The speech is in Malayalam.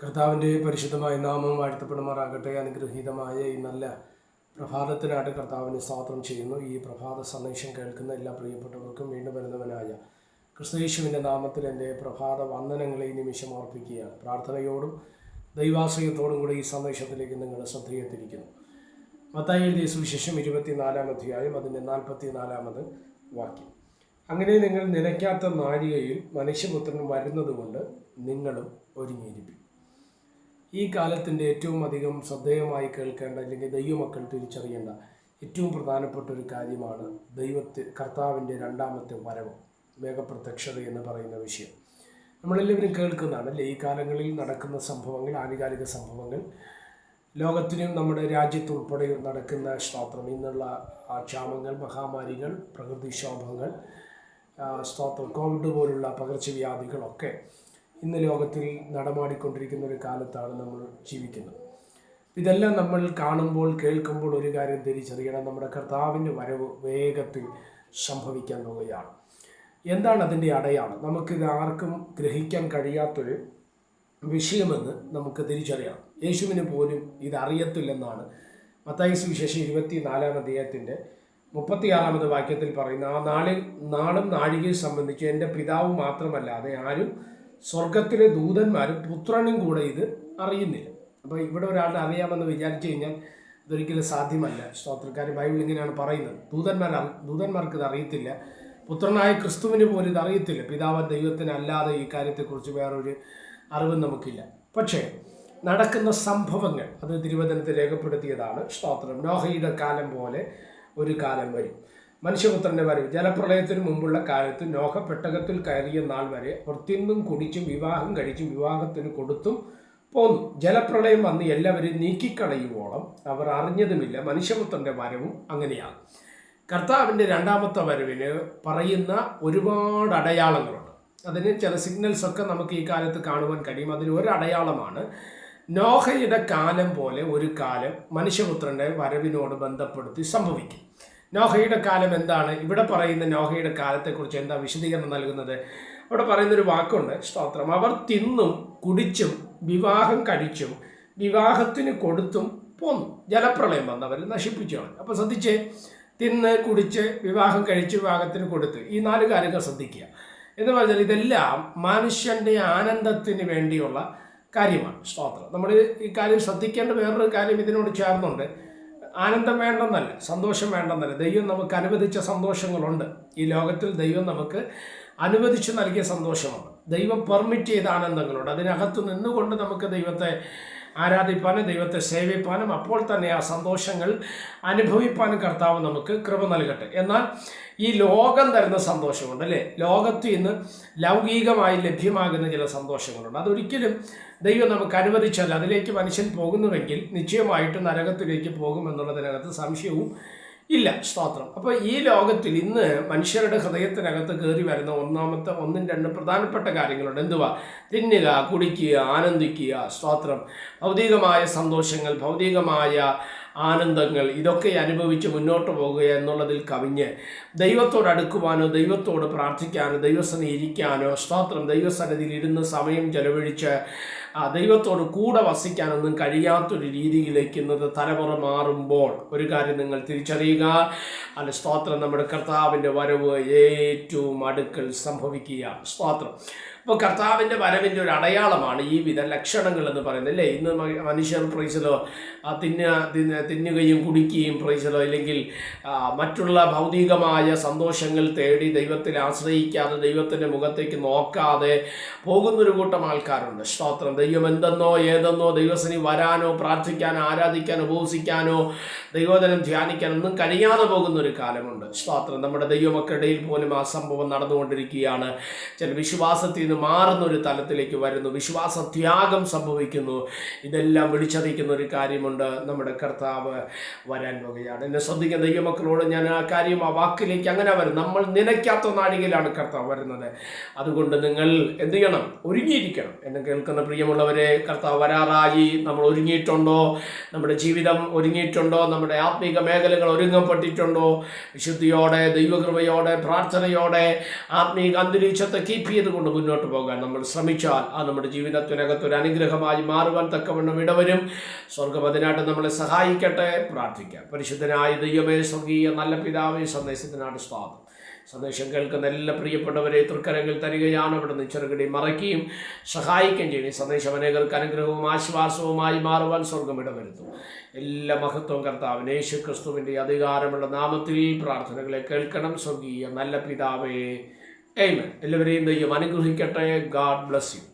കർത്താവിൻ്റെ പരിശുദ്ധമായ നാമം വാഴ്ത്തപ്പെടുമാറാകട്ടെ. അനുഗ്രഹീതമായ ഈ നല്ല പ്രഭാതത്തിനായിട്ട് കർത്താവിന് സ്തോത്രം ചെയ്യുന്നു. ഈ പ്രഭാത സന്ദേശം കേൾക്കുന്ന എല്ലാ പ്രിയപ്പെട്ടവർക്കും വീണ്ടും വരുന്നവനായ ക്രിസ്തുയേശുവിൻ്റെ നാമത്തിൽ എൻ്റെ പ്രഭാത വന്ദനങ്ങളെ ഈ നിമിഷം അർപ്പിക്കുകയാണ്. പ്രാർത്ഥനയോടും ദൈവാശ്രയത്തോടും കൂടി ഈ സന്ദേശത്തിലേക്ക് നിങ്ങൾ ശ്രദ്ധയെത്തിരിക്കുന്നു. മത്തായി എഴുതിയ സുവിശേഷം 24-ാം അധ്യായം അതിൻ്റെ 44-ാമത് വാക്യം. അങ്ങനെ നിങ്ങൾ നിലയ്ക്കാത്ത നാഴികയിൽ മനുഷ്യപുത്രൻ വരുന്നതുകൊണ്ട് നിങ്ങളും ഒരുങ്ങിയിരിക്കും. ഈ കാലത്തിൻ്റെ ഏറ്റവും അധികം ശ്രദ്ധേയമായി കേൾക്കേണ്ട അല്ലെങ്കിൽ ദൈവമക്കൾ തിരിച്ചറിയേണ്ട ഏറ്റവും പ്രധാനപ്പെട്ട ഒരു കാര്യമാണ് കർത്താവിൻ്റെ രണ്ടാമത്തെ വരവ്, വേഗപ്രത്യക്ഷത എന്ന് പറയുന്ന വിഷയം. നമ്മളെല്ലാവരും കേൾക്കുന്നതാണ് അല്ലേ? ഈ കാലങ്ങളിൽ നടക്കുന്ന സംഭവങ്ങൾ, ആനുകാലിക സംഭവങ്ങൾ, ലോകത്തിനും നമ്മുടെ രാജ്യത്തുൾപ്പെടെ നടക്കുന്ന സ്തോത്രം ഇന്നുള്ള ക്ഷാമങ്ങൾ, മഹാമാരികൾ, പ്രകൃതിക്ഷോഭങ്ങൾ, സ്തോത്രം കോവിഡ് പോലുള്ള പകർച്ചവ്യാധികളൊക്കെ ഇന്ന് ലോകത്തിൽ നടമാടിക്കൊണ്ടിരിക്കുന്ന ഒരു കാലത്താണ് നമ്മൾ ജീവിക്കുന്നത്. ഇതെല്ലാം നമ്മൾ കാണുമ്പോൾ, കേൾക്കുമ്പോൾ ഒരു കാര്യം തിരിച്ചറിയണം: നമ്മുടെ കർത്താവിൻ്റെ വരവ് വേഗത്തിൽ സംഭവിക്കാൻ പോവുകയാണ്. എന്താണ് അതിൻ്റെ അടയാളം? നമുക്കിത് ആർക്കും ഗ്രഹിക്കാൻ കഴിയാത്തൊരു വിഷയമെന്ന് നമുക്ക് തിരിച്ചറിയണം. യേശുവിന് പോലും ഇതറിയത്തില്ലെന്നാണ് മത്തായി സുവിശേഷം 24-ാം അധ്യായത്തിൻ്റെ 36-ാമത് വാക്യത്തിൽ പറയുന്ന ആ നാളും നാഴികയെ സംബന്ധിച്ച് എൻ്റെ പിതാവ് മാത്രമല്ലാതെ ആരും സ്വർഗത്തിലെ ദൂതന്മാരും പുത്രനും കൂടെ ഇത് അറിയുന്നില്ല. അപ്പോൾ ഇവിടെ ഒരാളുടെ അറിയാമെന്ന് വിചാരിച്ചു കഴിഞ്ഞാൽ ഇതൊരിക്കലും സാധ്യമല്ല. സ്തോത്രക്കാർ ബൈബിൾ ഇങ്ങനെയാണ് പറയുന്നത്: ദൂതന്മാർക്ക് ഇത് അറിയത്തില്ല, പുത്രനായ ക്രിസ്തുവിന് പോലും ഇത് അറിയത്തില്ല, പിതാവ് ദൈവത്തിനല്ലാതെ ഈ കാര്യത്തെക്കുറിച്ച് വേറൊരു അറിവും നമുക്കില്ല. പക്ഷേ നടക്കുന്ന സംഭവങ്ങൾ അത് തിരുവചനത്തിൽ രേഖപ്പെടുത്തിയതാണ്. സ്തോത്രം. നോഹയുടെ കാലം പോലെ ഒരു കാലം വരും. മനുഷ്യപുത്രൻ്റെ വരവ്. ജലപ്രളയത്തിന് മുമ്പുള്ള കാലത്ത് നോഹ പെട്ടകത്തിൽ കയറിയ നാൾ വരെ അവർ തിന്നും കുടിച്ചും വിവാഹം കഴിച്ചും വിവാഹത്തിന് കൊടുത്തും പോന്നു. ജലപ്രളയം വന്ന് എല്ലാവരും നീക്കിക്കളയുവോളം അവർ അറിഞ്ഞതുമില്ല. മനുഷ്യപുത്രൻ്റെ വരവും അങ്ങനെയാണ്. കർത്താവിൻ്റെ രണ്ടാമത്തെ വരവിന് പറയുന്ന ഒരുപാട് അടയാളങ്ങളുണ്ട്. അതിന് ചില സിഗ്നൽസൊക്കെ നമുക്ക് ഈ കാലത്ത് കാണുവാൻ കഴിയും. അതിലൊരു അടയാളമാണ് നോഹയുടെ കാലം പോലെ ഒരു കാലം മനുഷ്യപുത്രൻ്റെ വരവിനോട് ബന്ധപ്പെടുത്തി സംഭവിക്കും. നോഹയുടെ കാലം എന്താണ്? ഇവിടെ പറയുന്ന നോഹയുടെ കാലത്തെക്കുറിച്ച് എന്താ വിശദീകരണം നൽകുന്നത്? അവിടെ പറയുന്നൊരു വാക്കുണ്ട്, സ്തോത്രം. അവർ തിന്നും കുടിച്ചും വിവാഹം കഴിച്ചും വിവാഹത്തിന് കൊടുത്തും പോന്നു. ജലപ്രളയം വന്നവർ നശിപ്പിച്ചു കളഞ്ഞു. അപ്പോൾ ശ്രദ്ധിച്ചേ, തിന്ന് കുടിച്ച് വിവാഹം കഴിച്ച് വിവാഹത്തിന് കൊടുത്ത്, ഈ 4 കാര്യങ്ങൾ ശ്രദ്ധിക്കുക. എന്ന് പറഞ്ഞാൽ ഇതെല്ലാം മനുഷ്യൻ്റെ ആനന്ദത്തിന് വേണ്ടിയുള്ള കാര്യമാണ്. സ്തോത്രം. നമ്മൾ ഈ കാര്യം ശ്രദ്ധിക്കേണ്ട വേറൊരു കാര്യം ഇതിനോട് ചേർന്നുണ്ട്. ആനന്ദം വേണ്ടെന്നല്ല, സന്തോഷം വേണ്ടെന്നല്ല. ദൈവം നമുക്ക് അനുവദിച്ച സന്തോഷങ്ങളുണ്ട്. ഈ ലോകത്തിൽ ദൈവം നമുക്ക് അനുവദിച്ചു നൽകിയ സന്തോഷമാണ്. ദൈവം പെർമിറ്റ് ചെയ്ത ആനന്ദങ്ങളുണ്ട്. അതിനകത്ത് നിന്നുകൊണ്ട് നമുക്ക് ദൈവത്തെ ആരാധിപ്പാനും ദൈവത്തെ സേവിപ്പാനും അപ്പോൾ തന്നെ ആ സന്തോഷങ്ങൾ അനുഭവിപ്പാനും കർത്താവ് നമുക്ക് കൃപ നൽകട്ടെ. എന്നാൽ ഈ ലോകം തരുന്ന സന്തോഷമുണ്ട് അല്ലേ? ലോകത്ത് ഇന്ന് ലൗകികമായി ലഭ്യമാകുന്ന ചില സന്തോഷങ്ങളുണ്ട്. അതൊരിക്കലും ദൈവം നമുക്ക് അനുവദിച്ചാൽ അതിലേക്ക് മനുഷ്യൻ പോകുന്നുവെങ്കിൽ നിശ്ചയമായിട്ടും നരകത്തിലേക്ക് പോകുമെന്നുള്ളതിനകത്ത് സംശയവും ഇല്ല. സ്തോത്രം. അപ്പോൾ ഈ ലോകത്തിൽ ഇന്ന് മനുഷ്യരുടെ ഹൃദയത്തിനകത്ത് കയറി വരുന്ന ഒന്നും രണ്ടും പ്രധാനപ്പെട്ട കാര്യങ്ങളുണ്ട്. എന്തുവാ? തിന്നുക, കുടിക്കുക, ആനന്ദിക്കുക. സ്തോത്രം. ഭൗതികമായ സന്തോഷങ്ങൾ, ഭൗതികമായ ആനന്ദങ്ങൾ, ഇതൊക്കെ അനുഭവിച്ച് മുന്നോട്ട് പോകുക എന്നുള്ളതിൽ കവിഞ്ഞ് ദൈവത്തോട് അടുക്കുവാനോ ദൈവത്തോട് പ്രാർത്ഥിക്കാനോ ദൈവസന്നിധിയിൽ ഇരിക്കാനോ, സ്തോത്രം, ദൈവസന്നിധിയിൽ ഇരുന്ന് സമയം ചെലവഴിച്ച് ദൈവത്തോട് കൂടെ വസിക്കാനൊന്നും കഴിയാത്തൊരു രീതിയിലേക്ക് ഇന്നത്തെ തലമുറ മാറുമ്പോൾ ഒരു കാര്യം നിങ്ങൾ തിരിച്ചറിയുക: അല്ല, സ്തോത്രം, നമ്മുടെ കർത്താവിൻ്റെ വരവ് ഏറ്റവും അടുക്കൽ സംഭവിക്കുകയാണ്. സ്തോത്രം. അപ്പോൾ കർത്താവിൻ്റെ വരവിൻ്റെ ഒരു അടയാളമാണ് ഈ വിധ ലക്ഷണങ്ങൾ എന്ന് പറയുന്നത് അല്ലേ? ഇന്ന് മനുഷ്യർ പ്രൈസലോ തിന്നുകയും കുടിക്കുകയും പ്രൈസലോ ഇല്ലെങ്കിൽ മറ്റുള്ള ഭൗതികമായ സന്തോഷങ്ങൾ തേടി ദൈവത്തിൽ ആശ്രയിക്കാതെ ദൈവത്തിൻ്റെ മുഖത്തേക്ക് നോക്കാതെ പോകുന്നൊരു കൂട്ടം ആൾക്കാരുണ്ട്. സ്തോത്രം. ദൈവം എന്തെന്നോ ഏതെന്നോ ദൈവസന്നിധി വരാനോ പ്രാർത്ഥിക്കാനോ ആരാധിക്കാനോ ഉപവസിക്കാനോ ദൈവവചനം ധ്യാനിക്കാനോ ഒന്നും കഴിയാതെ പോകുന്നൊരു കാലമുണ്ട്. സ്തോത്രം. നമ്മുടെ ദൈവമക്കളുടെയിൽ പോലും ആ സംഭവം നടന്നുകൊണ്ടിരിക്കുകയാണ്. ചില വിശ്വാസത്തിൽ നിന്ന് മാറുന്ന ഒരു തലത്തിലേക്ക് വരുന്നു, വിശ്വാസത്യാഗം സംഭവിക്കുന്നു. ഇതെല്ലാം വിളിച്ചറിയിക്കുന്ന ഒരു കാര്യമുണ്ട്: നമ്മുടെ കർത്താവ് വരാൻ പോകുകയാണ്. എന്നെ ശ്രദ്ധിക്കുന്ന ദൈവമക്കളോട് ഞാൻ ആ കാര്യം, ആ വാക്കിലേക്ക് അങ്ങനെ വരും. നമ്മൾ നനയ്ക്കാത്ത നാഴികയിലാണ് കർത്താവ് വരുന്നത്. അതുകൊണ്ട് നിങ്ങൾ എന്ത് ചെയ്യണം? ഒരുങ്ങിയിരിക്കണം. എന്നെ കേൾക്കുന്ന പ്രിയ പ്രിയമുള്ളവരെ, കർത്താവ് വരാറായി. നമ്മൾ ഒരുങ്ങിയിട്ടുണ്ടോ? നമ്മുടെ ജീവിതം ഒരുങ്ങിയിട്ടുണ്ടോ? നമ്മുടെ ആത്മീക മേഖലകൾ ഒരുങ്ങപ്പെട്ടിട്ടുണ്ടോ? വിശുദ്ധിയോടെ, ദൈവകൃപയോടെ, പ്രാർത്ഥനയോടെ ആത്മീക അന്തരീക്ഷത്തെ കീപ്പ് ചെയ്തുകൊണ്ട് മുന്നോട്ട് പോകാൻ നമ്മൾ ശ്രമിച്ചാൽ അത് നമ്മുടെ ജീവിതത്തിനകത്തൊരു അനുഗ്രഹമായി മാറുവാൻ തക്കവണ്ണം ഇടവരും. സ്വർഗം അതിനായിട്ട് നമ്മളെ സഹായിക്കട്ടെ. പ്രാർത്ഥിക്കാം. പരിശുദ്ധനായ ദൈവമേ, സ്വർഗീയ നല്ല പിതാവേ, സന്ദേശത്തിനായിട്ട് സ്വാഗതം. സന്ദേശം കേൾക്കുന്ന എല്ലാ പ്രിയപ്പെട്ടവരെ തൃക്കരങ്ങൾ തരികയാണ്. അവിടെ നിന്ന് ചെറുകടി മറയ്ക്കുകയും സഹായിക്കുകയും ചെയ്യും. സന്ദേശം അനേകർക്ക് അനുഗ്രഹവും ആശ്വാസവുമായി മാറുവാൻ സ്വർഗം ഇടവരുത്തും. എല്ലാ മഹത്വം കർത്താവിന് യേശു ക്രിസ്തുവിൻ്റെ അധികാരമുള്ള നാമത്തിൽ പ്രാർത്ഥനകളെ കേൾക്കണം. സ്വർഗീയ നല്ല പിതാവേ, ആമേൻ. എല്ലാവരെയും ദൈവം അനുഗ്രഹിക്കട്ടെ. God bless you.